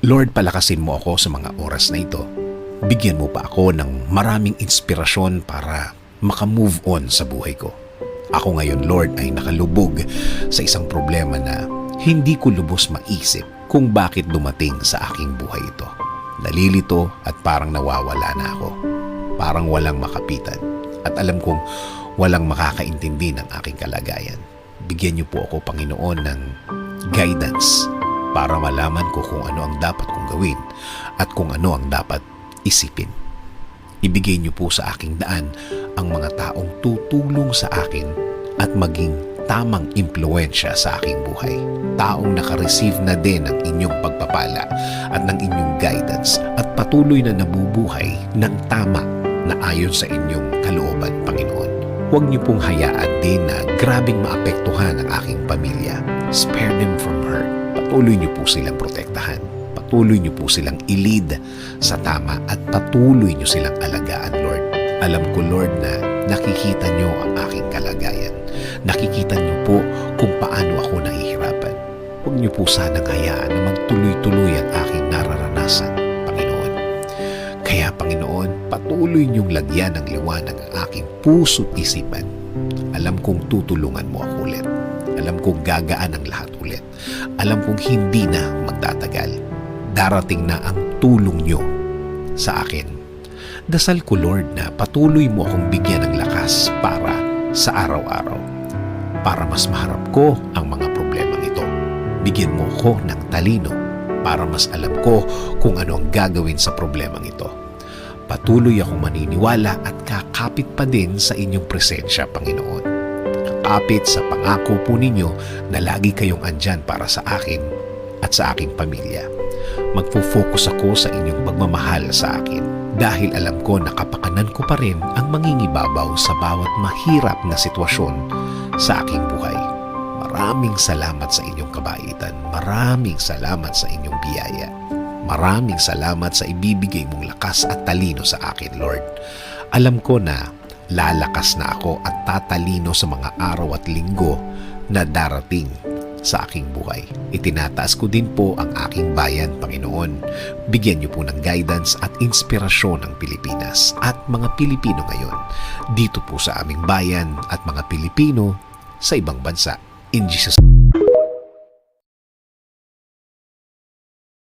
Lord, palakasin mo ako sa mga oras na ito. Bigyan mo pa ako ng maraming inspirasyon para makamove on sa buhay ko. Ako ngayon, Lord, ay nakalubog sa isang problema na hindi ko lubos maisip kung bakit dumating sa aking buhay ito. Nalilito at parang nawawala na ako. Parang walang makapitan. At alam kong walang makakaintindi ng aking kalagayan. Bigyan niyo po ako, Panginoon, ng guidance para malaman ko kung ano ang dapat kong gawin at kung ano ang dapat isipin. Ibigay niyo po sa aking daan ang mga taong tutulong sa akin at maging tamang impluensya sa aking buhay. Taong nakareceive na din ng inyong pagpapala at ng inyong guidance at patuloy na nabubuhay ng tama na ayon sa inyong kalooban, Panginoon. Huwag niyo pong hayaan din na grabing maapektuhan ang aking pamilya. Spare them from hurt. Patuloy niyo po silang protektahan. Patuloy niyo po silang i-lead sa tama at patuloy niyo silang alagaan, Lord. Alam ko, Lord, na nakikita niyo ang aking kalagayan. Nakikita niyo po kung paano ako nahihirapan. Huwag niyo po sanang hayaan na magtuloy-tuloy ang aking nararanasan, Panginoon. Kaya, Panginoon, patuloy niyong lagyan ng liwanag ang aking puso't isipan. Alam kong tutulungan mo ako ulit. Alam kong gagaan ang lahat ulit. Alam kong hindi na magtatagal. Darating na ang tulong niyo sa akin. Dasal ko, Lord, na patuloy mo akong bigyan ng lakas para sa araw-araw. Para mas maharap ko ang mga problemang ito. Bigyan mo ko ng talino para mas alam ko kung ano ang gagawin sa problemang ito. Patuloy akong maniniwala at kakapit pa din sa inyong presensya, Panginoon. Kakapit sa pangako po ninyo na lagi kayong andyan para sa akin at sa aking pamilya. Magfo-focus ako sa inyong pagmamahal sa akin dahil alam ko na kapakanan ko pa rin ang mangingibabaw sa bawat mahirap na sitwasyon sa aking buhay. Maraming salamat sa inyong kabaitan. Maraming salamat sa inyong biyaya. Maraming salamat sa ibibigay mong lakas at talino sa akin, Lord. Alam ko na lalakas na ako at tatalino sa mga araw at linggo na darating sa aking buhay. Itinataas ko din po ang aking bayan, Panginoon. Bigyan niyo po ng guidance at inspirasyon ang Pilipinas at mga Pilipino ngayon dito po sa aming bayan at mga Pilipino sa ibang bansa. In Jesus' name.